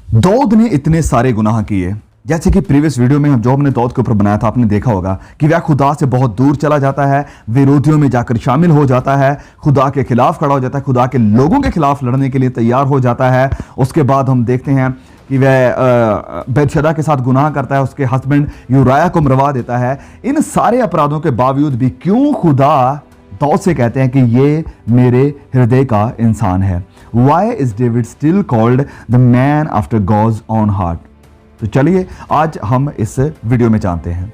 दाऊद ने इतने सारे गुनाह किए, जैसे कि प्रीवियस वीडियो में जो हमने दाऊद के ऊपर बनाया था, आपने देखा होगा कि वह खुदा से बहुत दूर चला जाता है, विरोधियों में जाकर शामिल हो जाता है, खुदा के खिलाफ खड़ा हो जाता है, खुदा के लोगों के खिलाफ लड़ने के लिए तैयार हो जाता है। उसके बाद हम देखते हैं कि वह बैतशेबा के साथ गुनाह करता है, उसके हस्बैंड यूराया को मरवा देता है। इन सारे अपराधों के बावजूद भी क्यों खुदा दाऊद से कहते हैं कि ये मेरे हृदय का इंसान है? Why is David still called the man after God's own heart? तो चलिए आज हम इस वीडियो में जानते हैं।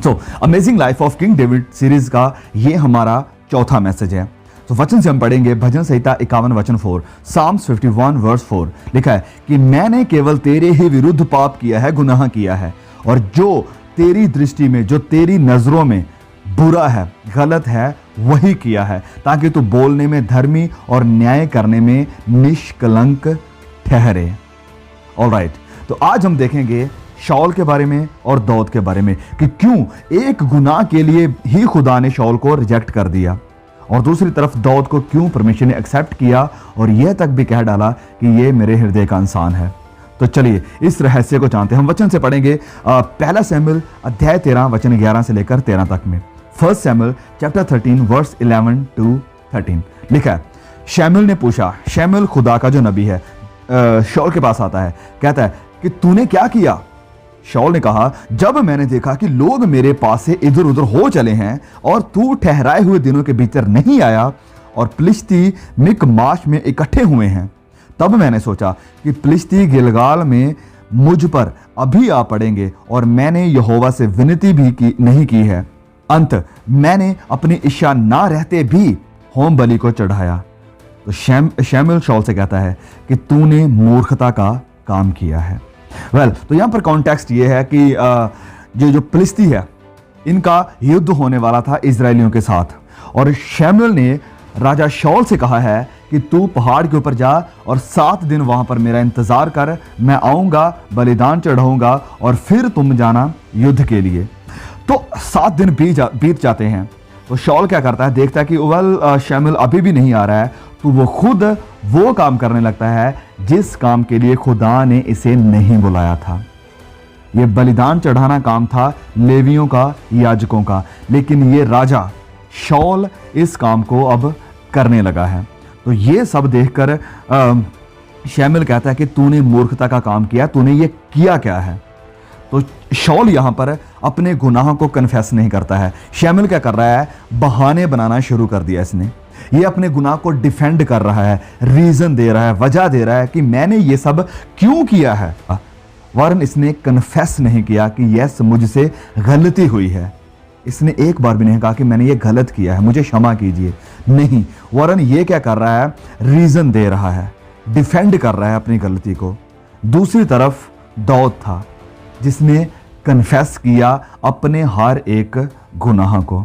तो amazing life of king David series का ये हमारा चौथा मैसेज है। तो वचन से हम पढ़ेंगे भजन संहिता 51 वचन 4, Psalms 51 वर्स 4। लिखा है कि मैंने केवल तेरे ही विरुद्ध पाप किया है, गुनाह किया है, और जो तेरी दृष्टि में, जो तेरी नजरों में बुरा है, गलत है, वही किया है, ताकि तू बोलने में धर्मी और न्याय करने में निष्कलंक ठहरे। ऑलराइट, तो आज हम देखेंगे शाऊल के बारे में और दाऊद के बारे में कि क्यों एक गुनाह के लिए ही खुदा ने शाऊल को रिजेक्ट कर दिया, और दूसरी तरफ दाऊद को क्यों परमेश्वर ने एक्सेप्ट किया और यह तक भी कह डाला कि यह मेरे हृदय का इंसान है। तो चलिए इस रहस्य को जानते हैं। हम वचन से पढ़ेंगे पहला शमूएल अध्याय 13 वचन 11 से लेकर 13 तक में। फर्स्ट शमूएल चैप्टर 13 वर्स 11 to 13 लिखा है, शमूएल ने पूछा, शमूएल खुदा का जो नबी है शाऊल के पास आता है, कहता है कि तूने क्या किया? शाऊल ने कहा, जब मैंने देखा कि लोग मेरे पास से इधर उधर हो चले हैं और तू ठहराए हुए दिनों के भीतर नहीं आया और फिलिस्ती मिकमाश में इकट्ठे हुए हैं, तब मैंने सोचा कि फिलिस्ती गिलगाल में मुझ पर अभी आ पड़ेंगे, और मैंने यहोवा से विनती भी नहीं की है। अंत मैंने अपनी इच्छा ना रहते भी होम बलि को चढ़ाया। तो शमूएल शाऊल से कहता है कि तूने मूर्खता का काम किया है। तो यहां पर कॉन्टेक्स्ट ये है कि जो फिलिस्ती है, इनका युद्ध होने वाला था इजरायलियों के साथ, और शमूएल ने राजा शाऊल से कहा है कि तू पहाड़ के ऊपर जा और 7 दिन वहां पर मेरा इंतजार कर, मैं आऊंगा, बलिदान चढ़ाऊंगा और फिर तुम जाना युद्ध के लिए। तो 7 दिन बीत जाते हैं। तो शाऊल क्या करता है, देखता है कि शमूएल अभी भी नहीं आ रहा है, तो वो खुद वो काम करने लगता है जिस काम के लिए खुदा ने इसे नहीं बुलाया था। ये बलिदान चढ़ाना काम था लेवियों का, याजकों का, लेकिन ये राजा शाऊल इस काम को अब करने लगा है। तो ये सब देखकर शमूएल कहता है कि तूने मूर्खता का काम किया, तूने ये किया क्या है? तो शाऊल यहां पर अपने गुनाहों को कन्फेस नहीं करता है। शमूएल क्या कर रहा है, बहाने बनाना शुरू कर दिया इसने। ये अपने गुनाह को डिफेंड कर रहा है, रीजन दे रहा है, वजह दे रहा है कि मैंने ये सब क्यों किया है, वरन इसने कन्फेस नहीं किया कि यस मुझसे गलती हुई है। इसने एक बार भी नहीं कहा कि मैंने ये गलत किया है, मुझे क्षमा कीजिए, नहीं, वरन ये क्या कर रहा है, रीजन दे रहा है, डिफेंड कर रहा है अपनी गलती को। दूसरी तरफ दाऊद था जिसने कन्फेस किया अपने हर एक गुनाह को।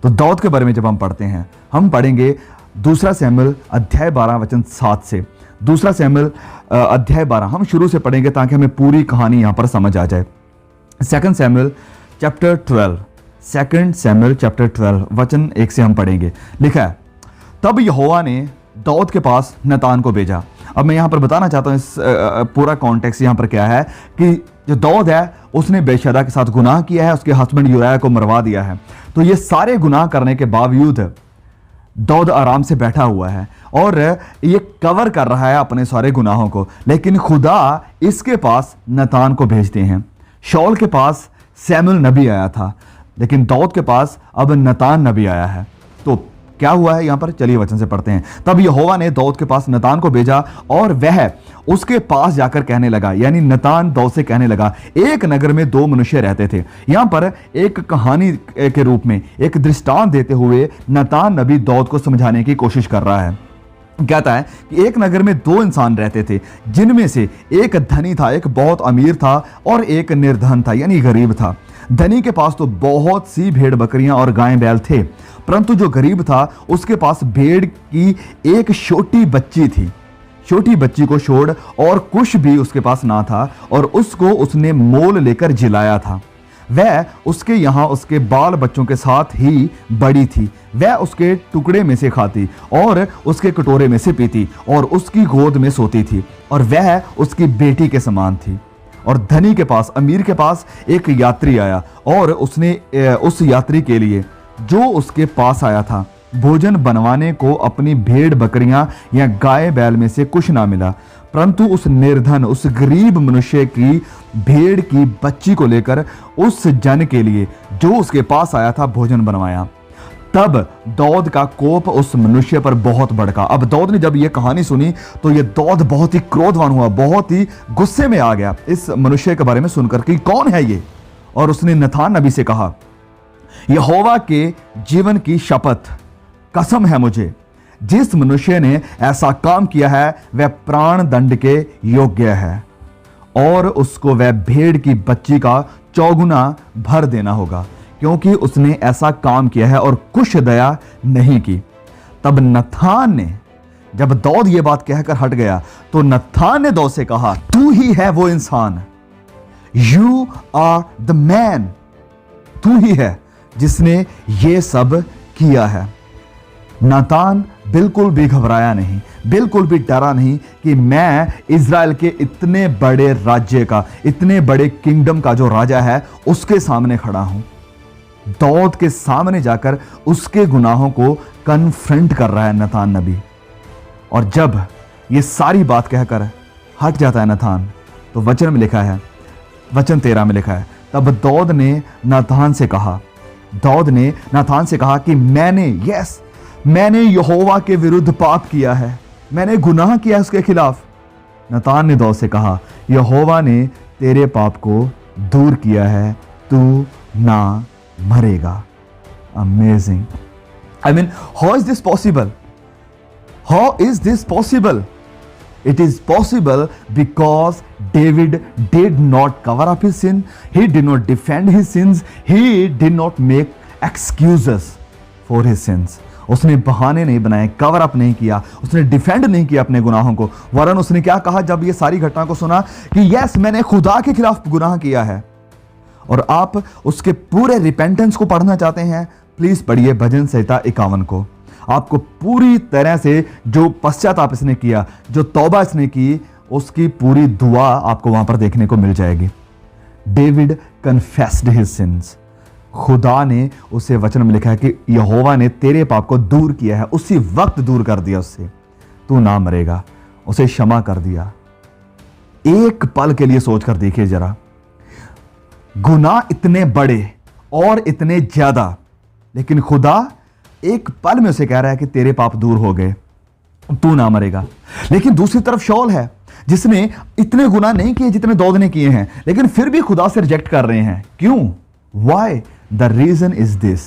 तो दाऊद के बारे में जब हम पढ़ते हैं, हम पढ़ेंगे दूसरा शमूएल अध्याय 12 वचन 7 से। दूसरा शमूएल अध्याय 12 हम शुरू से पढ़ेंगे ताकि हमें पूरी कहानी यहां पर समझ आ जाए। सेकंड शमूएल चैप्टर 12, सेकंड शमूएल चैप्टर 12 वचन 1 से हम पढ़ेंगे। लिखा है, तब यहोवा ने दाऊद के पास नतान को भेजा। अब मैं यहां पर बताना चाहता हूं इस पूरा कॉन्टेक्स्ट यहां पर क्या है कि जो दाऊद है उसने बैतशेबा के साथ गुनाह किया है, उसके हस्बैंड यूराया को मरवा दिया है। तो ये सारे गुनाह करने के बावजूद दाऊद आराम से बैठा हुआ है और ये कवर कर रहा है अपने सारे गुनाहों को, लेकिन खुदा इसके पास नतान को भेजते हैं। शाऊल के पास शमूएल नबी आया था, लेकिन दाऊद के पास अब नतान नबी आया है। तो क्या हुआ है यहां पर, चलिए वचन से पढ़ते हैं। तब यहोवा ने दाऊद के पास नतान को भेजा और वह उसके पास जाकर कहने लगा, यानी नतान दाऊद से कहने लगा, एक नगर में 2 मनुष्य रहते थे। यहां पर एक कहानी के रूप में एक दृष्टांत देते हुए नतान नबी दाऊद को समझाने की कोशिश कर रहा है। कहता है कि एक नगर में 2 इंसान रहते थे, जिनमें से एक धनी था, एक बहुत अमीर था, और एक निर्धन था, यानी गरीब था। धनी के पास तो बहुत सी भेड़ बकरियां और गायें बैल थे, परंतु जो गरीब था उसके पास भेड़ की एक छोटी बच्ची थी। छोटी बच्ची को छोड़ और कुछ भी उसके पास ना था, और उसको उसने मोल लेकर जिलाया था। वह उसके यहाँ उसके बाल बच्चों के साथ ही बड़ी थी। वह उसके टुकड़े में से खाती और उसके कटोरे में से पीती और उसकी गोद में सोती थी, और वह उसकी बेटी के समान थी। और धनी के पास, अमीर के पास एक यात्री आया, और उसने उस यात्री के लिए जो उसके पास आया था भोजन बनवाने को अपनी भेड़ बकरियां या गाय बैल में से कुछ ना मिला, परंतु उस निर्धन, उस गरीब मनुष्य की भेड़ की बच्ची को लेकर उस जन के लिए जो उसके पास आया था भोजन बनवाया। तब दाऊद का कोप उस मनुष्य पर बहुत भड़का। अब दाऊद ने जब यह कहानी सुनी तो यह दाऊद बहुत ही क्रोधवान हुआ, बहुत ही गुस्से में आ गया इस मनुष्य के बारे में सुनकर कि कौन है ये। और उसने नथान नबी से कहा, यहोवा के जीवन की शपथ, कसम है मुझे, जिस मनुष्य ने ऐसा काम किया है वह प्राण दंड के योग्य है, और उसको वह भेड़ की बच्ची का चौगुना भर देना होगा, क्योंकि उसने ऐसा काम किया है और कुछ दया नहीं की। तब नथान ने, जब दाऊद ये बात कहकर हट गया तो नथान ने दाऊद से कहा, तू ही है वो इंसान, यू आर द मैन, तू ही है जिसने ये सब किया है। नातान बिल्कुल भी घबराया नहीं, बिल्कुल भी डरा नहीं कि मैं इज़राइल के इतने बड़े राज्य का, इतने बड़े किंगडम का जो राजा है उसके सामने खड़ा हूं। दाऊद के सामने जाकर उसके गुनाहों को कन्फ्रंट कर रहा है नथान नबी। और जब ये सारी बात कहकर हट जाता है नथान, तो वचन में लिखा है, वचन 13 में लिखा है, तब दाऊद ने नातान से कहा कि मैंने यहोवा के विरुद्ध पाप किया है, मैंने गुनाह किया उसके खिलाफ। नातान ने दाऊद से कहा, यहोवा ने तेरे पाप को दूर किया है, तू ना मरेगा। Amazing. I mean, how is this possible? How is this possible? It is possible because David did not cover up his sin. He did not defend his sins. He did not make excuses for his sins. उसने बहाने नहीं बनाए, cover up नहीं किया, उसने defend नहीं किया अपने गुनाहों को, वरन उसने क्या कहा जब ये सारी घटना को सुना कि यस, मैंने खुदा के खिलाफ गुनाह किया है। और आप उसके पूरे रिपेंटेंस को पढ़ना चाहते हैं, प्लीज पढ़िए भजन संहिता 51 को। आपको पूरी तरह से जो पश्चाताप इसने किया, जो तौबा इसने की, उसकी पूरी दुआ आपको वहां पर देखने को मिल जाएगी। David confessed his sins. खुदा ने उसे वचन में लिखा है कि यहोवा ने तेरे पाप को दूर किया है, उसी वक्त दूर कर दिया उससे, तू ना मरेगा, उसे क्षमा कर दिया। एक पल के लिए सोच कर देखिए जरा, गुनाह इतने बड़े और इतने ज्यादा, लेकिन खुदा एक पल में उसे कह रहा है कि तेरे पाप दूर हो गए, तू ना मरेगा। लेकिन दूसरी तरफ शौल है जिसने इतने गुनाह नहीं किए जितने दाऊद ने किए हैं, लेकिन फिर भी खुदा से रिजेक्ट कर रहे हैं। क्यों? Why? The reason is this.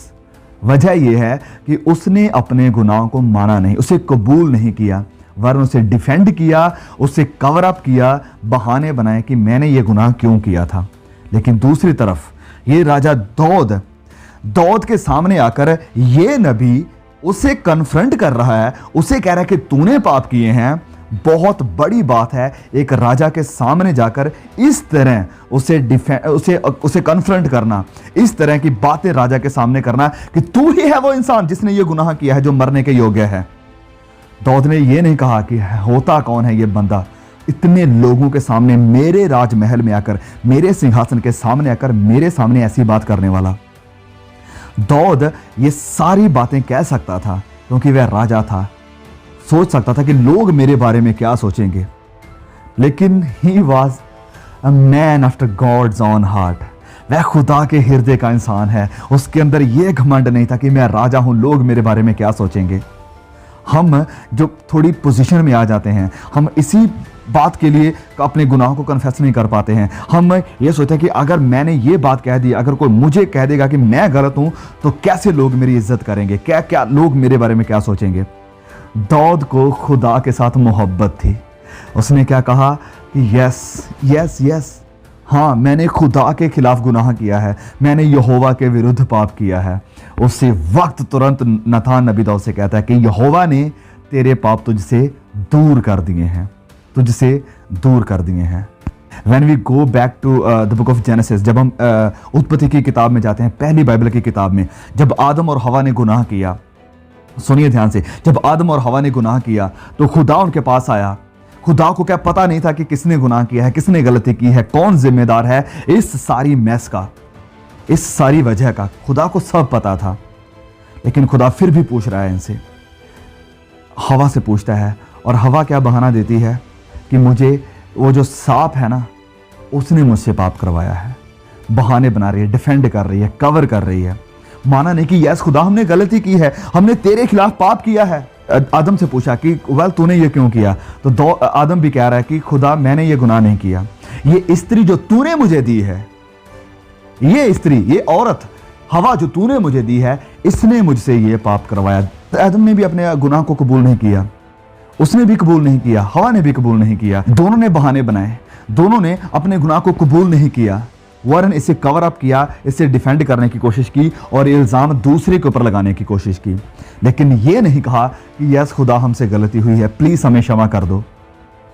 वजह यह है कि उसने अपने गुनाहों को माना नहीं, उसे कबूल नहीं किया, वरन उसे डिफेंड किया, उसे कवर अप किया, बहाने बनाए कि मैंने ये गुनाह क्यों किया था। लेकिन दूसरी तरफ ये राजा दाऊद के सामने आकर ये नबी उसे कन्फ्रंट कर रहा है, उसे कह रहा है कि तूने पाप किए हैं। बहुत बड़ी बात है एक राजा के सामने जाकर इस तरह उसे कन्फ्रंट करना, इस तरह की बातें राजा के सामने करना कि तू ही है वो इंसान जिसने ये गुनाह किया है जो मरने के योग्य है। दाऊद ने ये नहीं कहा कि होता कौन है ये बंदा इतने लोगों के सामने, मेरे राजमहल में आकर, मेरे सिंहासन के सामने आकर मेरे सामने ऐसी बात करने वाला। दाऊद ये सारी बातें कह सकता था क्योंकि वह राजा था, सोच सकता था कि लोग मेरे बारे में क्या सोचेंगे, लेकिन he was a man after God's own heart. वह खुदा के हृदय का इंसान है, उसके अंदर यह घमंड नहीं था कि मैं राजा हूं, लोग मेरे बारे में क्या सोचेंगे। हम जो थोड़ी पोजीशन में आ जाते हैं, हम इसी बात के लिए अपने गुनाहों को कन्फेस नहीं कर पाते हैं। हम ये सोचते हैं कि अगर मैंने ये बात कह दी, अगर कोई मुझे कह देगा कि मैं गलत हूं, तो कैसे लोग मेरी इज्जत करेंगे, क्या लोग मेरे बारे में क्या सोचेंगे। दाऊद को खुदा के साथ मोहब्बत थी। उसने क्या कहा कि यस, हाँ, मैंने खुदा के खिलाफ गुनाह किया है, मैंने यहोवा के विरुद्ध पाप किया है। उसी वक्त तुरंत नातान नबी दाऊद से कहता है कि यहोवा ने तेरे पाप तुझसे दूर कर दिए हैं, तुझसे दूर कर दिए हैं। When we go back to the book of Genesis, जब हम उत्पत्ति की किताब में जाते हैं, पहली बाइबल की किताब में, जब आदम और हवा ने गुनाह किया, सुनिए ध्यान से, जब आदम और हवा ने गुनाह किया तो खुदा उनके पास आया। खुदा को क्या पता नहीं था कि किसने गुनाह किया है, किसने गलती की है, कौन जिम्मेदार है इस सारी मैस का, इस सारी वजह का? खुदा को सब पता था, लेकिन खुदा फिर भी पूछ रहा है इनसे, हवा से पूछता है, और हवा क्या बहाना देती है कि मुझे वो जो सांप है ना, उसने मुझसे पाप करवाया है। बहाने बना रही है, डिफेंड कर रही है, कवर कर रही है। माना नहीं कि यस खुदा हमने गलती की है, हमने तेरे खिलाफ पाप किया है। आदम से पूछा कि वेल तूने ये क्यों किया, तो आदम भी कह रहा है कि खुदा मैंने ये गुनाह नहीं किया, ये स्त्री जो तूने मुझे दी है, ये स्त्री, ये औरत हवा जो तूने मुझे दी है, इसने मुझसे ये पाप करवाया। तो आदम ने भी अपने गुनाह को कबूल नहीं किया, उसने भी कबूल नहीं किया, हवा ने भी कबूल नहीं किया। दोनों ने बहाने बनाए, दोनों ने अपने गुनाह को कबूल नहीं किया, वरन इसे कवर अप किया, इसे डिफेंड करने की कोशिश की और इल्जाम दूसरे के ऊपर लगाने की कोशिश की। लेकिन ये नहीं कहा कि यस खुदा हमसे गलती हुई है, प्लीज हमें क्षमा कर दो।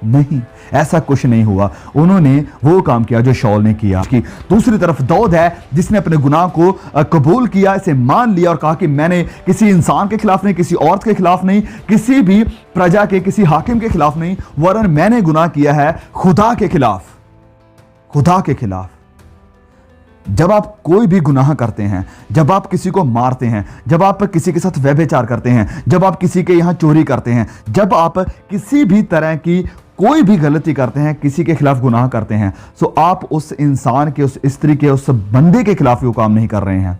नहीं, ऐसा कुछ नहीं हुआ। उन्होंने वो काम किया जो शौल ने किया। दूसरी तरफ दाऊद है जिसने अपने गुनाह को कबूल किया, इसे मान लिया और कहा कि मैंने किसी इंसान के खिलाफ नहीं, किसी औरत के खिलाफ नहीं, किसी भी प्रजा के, किसी हाकिम के खिलाफ नहीं, वरन मैंने गुनाह किया है खुदा के खिलाफ, खुदा के खिलाफ। जब आप कोई भी गुनाह करते हैं, जब आप किसी को मारते हैं, जब आप किसी के साथ व्यभिचार करते हैं, जब आप किसी के यहां चोरी करते हैं, जब आप किसी भी तरह की कोई भी गलती करते हैं, किसी के खिलाफ गुनाह करते हैं, सो आप उस इंसान के, उस स्त्री के, उस बंदे के खिलाफ वो काम नहीं कर रहे हैं,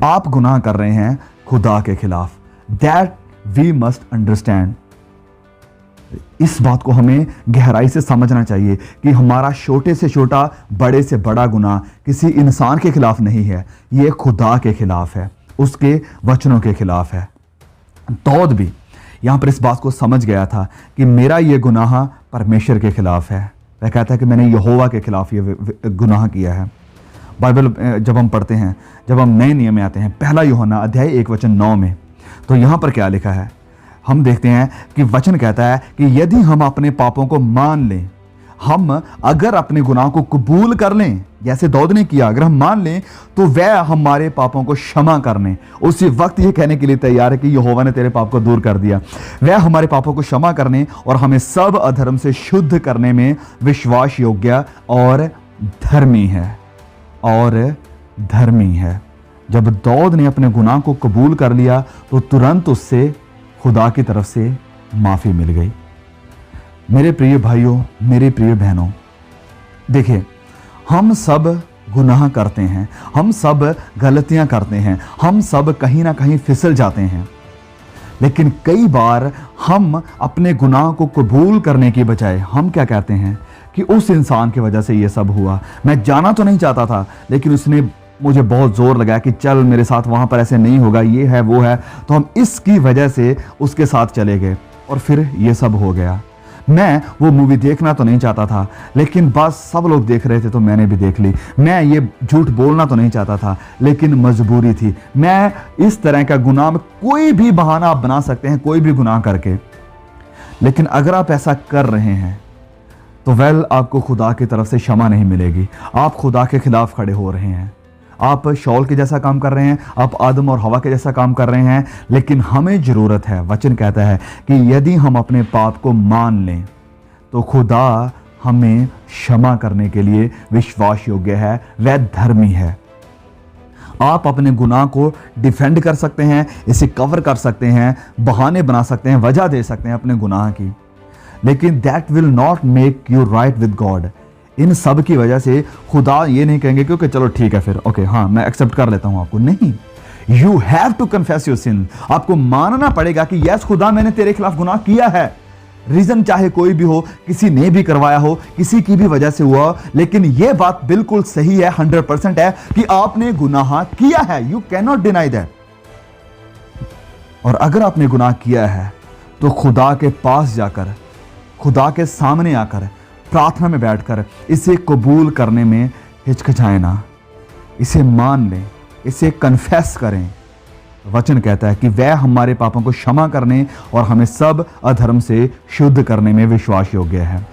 आप गुनाह कर रहे हैं खुदा के खिलाफ। That we must understand. इस बात को हमें गहराई से समझना चाहिए कि हमारा छोटे से छोटा, बड़े से बड़ा गुनाह किसी इंसान के खिलाफ नहीं है, यह खुदा के खिलाफ है, उसके वचनों के खिलाफ है। दाऊद भी यहां पर इस बात को समझ गया था कि मेरा यह गुनाह परमेश्वर के खिलाफ है। वह कहता है कि मैंने यहोवा के खिलाफ ये गुनाह किया है। बाइबल जब हम पढ़ते हैं, जब हम नए नियम में आते हैं, पहला यूहन्ना अध्याय 1:9 में, तो यहां पर क्या लिखा है? हम देखते हैं कि वचन कहता है कि यदि हम अपने पापों को मान लें, हम अगर अपने गुनाह को कबूल कर लें, जैसे दाऊद ने किया, अगर हम मान लें, तो वह हमारे पापों को क्षमा करने, उसी वक्त ये कहने के लिए तैयार है कि यहोवा ने तेरे पाप को दूर कर दिया। वह हमारे पापों को क्षमा करने और हमें सब अधर्म से शुद्ध करने में विश्वास योग्य और धर्मी है, और धर्मी है। जब दाऊद ने अपने गुनाह को कबूल कर लिया तो तुरंत उससे खुदा की तरफ से माफी मिल गई। मेरे प्रिय भाइयों, मेरी प्रिय बहनों, देखिए, हम सब गुनाह करते हैं, हम सब गलतियां करते हैं, हम सब कहीं ना कहीं फिसल जाते हैं। लेकिन कई बार हम अपने गुनाह को कबूल करने की बजाय हम क्या कहते हैं कि उस इंसान की वजह से ये सब हुआ, मैं जाना तो नहीं चाहता था, लेकिन उसने मुझे बहुत जोर लगाया कि चल मेरे साथ, वहां पर ऐसे नहीं होगा, ये है वो है, तो हम इसकी वजह से उसके साथ चले गए और फिर ये सब हो गया। मैं वो मूवी देखना तो नहीं चाहता था, लेकिन बस सब लोग देख रहे थे तो मैंने भी देख ली। मैं ये झूठ बोलना तो नहीं चाहता था, लेकिन मजबूरी थी। मैं इस तरह का गुनाह में कोई भी बहाना आप बना सकते हैं, कोई भी गुनाह करके, लेकिन अगर आप ऐसा कर रहे हैं तो वेल आपको खुदा की तरफ से क्षमा नहीं मिलेगी। आप खुदा के खिलाफ खड़े हो रहे हैं, आप शौल के जैसा काम कर रहे हैं, आप आदम और हवा के जैसा काम कर रहे हैं। लेकिन हमें जरूरत है, वचन कहता है कि यदि हम अपने पाप को मान लें तो खुदा हमें क्षमा करने के लिए विश्वास योग्य है, वह धर्मी है। आप अपने गुनाह को डिफेंड कर सकते हैं, इसे कवर कर सकते हैं, बहाने बना सकते हैं, वजह दे सकते हैं अपने गुनाह की, लेकिन that will not make you right with God. इन सब की वजह से खुदा ये नहीं कहेंगे क्योंकि चलो ठीक है फिर, ओके हाँ मैं एक्सेप्ट कर लेता हूं आपको। नहीं, you have to confess your sin. आपको मानना पड़ेगा कि यस खुदा मैंने तेरे खिलाफ गुनाह किया है। रीजन चाहे कोई भी हो, किसी ने भी करवाया हो, किसी की भी वजह से हुआ, लेकिन यह बात बिल्कुल सही है, 100% है कि आपने गुनाह किया है। You can not deny that. और अगर आपने गुनाह किया है तो खुदा के पास जाकर, खुदा के सामने आकर, प्रार्थना में बैठकर इसे कबूल करने में हिचकिचाएं ना, इसे मान लें, इसे कन्फेस करें। वचन कहता है कि वह हमारे पापों को क्षमा करने और हमें सब अधर्म से शुद्ध करने में विश्वास योग्य है।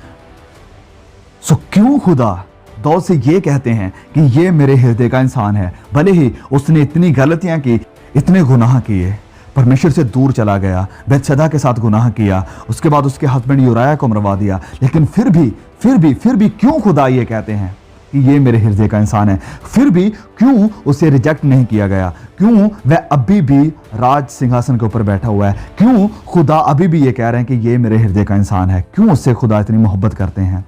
सो क्यों खुदा दाऊद से ये कहते हैं कि ये मेरे हृदय का इंसान है, भले ही उसने इतनी गलतियां की, इतने गुनाह किए, परमेश्वर से दूर चला गया, बेतशदा के साथ गुनाह किया, उसके बाद उसके हस्बैंड यूराया को मरवा दिया, लेकिन फिर भी क्यों खुदा ये कहते हैं कि ये मेरे हृदय का इंसान है? फिर भी क्यों उसे रिजेक्ट नहीं किया गया? क्यों वह अभी भी राज सिंहासन के ऊपर बैठा हुआ है? क्यों खुदा अभी भी ये कह रहे हैं कि ये मेरे हृदय का इंसान है? क्यों उससे खुदा इतनी मोहब्बत करते हैं?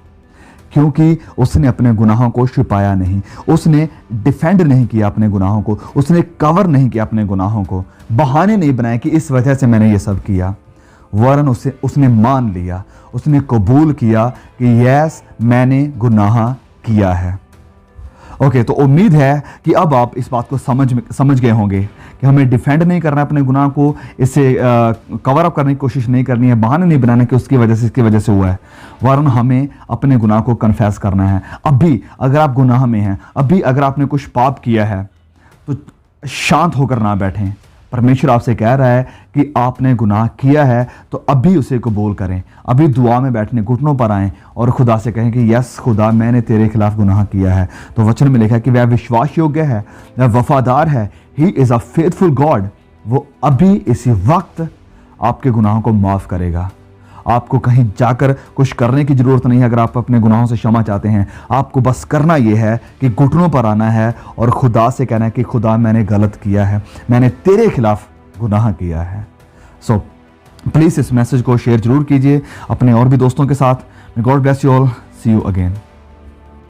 क्योंकि उसने अपने गुनाहों को छिपाया नहीं, उसने डिफेंड नहीं किया अपने गुनाहों को, उसने कवर नहीं किया अपने गुनाहों को, बहाने नहीं बनाए कि इस वजह से मैंने ये सब किया, वरन उसने मान लिया, उसने कबूल किया कि यस मैंने गुनाह किया है। ओके, तो उम्मीद है कि अब आप इस बात को समझ गए होंगे कि हमें डिफेंड नहीं करना है अपने गुनाह को, इससे कवर अप करने की कोशिश नहीं करनी है, बहाने नहीं बनाने कि उसकी वजह से इसकी वजह से हुआ है, वरन हमें अपने गुनाह को कन्फेस करना है। अभी अगर आप गुनाह में हैं, अभी अगर आपने कुछ पाप किया है, तो शांत होकर ना बैठें। परमेश्वर आपसे कह रहा है कि आपने गुनाह किया है तो अभी उसे कबूल करें, अभी दुआ में बैठने घुटनों पर आएं और खुदा से कहें कि यस खुदा मैंने तेरे खिलाफ गुनाह किया है। तो वचन में लिखा है कि वह विश्वास योग्य है, वह वफादार है, he is a faithful God. वो अभी इसी वक्त आपके गुनाहों को माफ़ करेगा। आपको कहीं जाकर कुछ करने की ज़रूरत नहीं है। अगर आप अपने गुनाहों से क्षमा चाहते हैं, आपको बस करना यह है कि घुटनों पर आना है और खुदा से कहना है कि खुदा मैंने गलत किया है, मैंने तेरे खिलाफ गुनाह किया है। सो प्लीज़ इस मैसेज को शेयर जरूर कीजिए अपने और भी दोस्तों के साथ। God bless you all, see you again.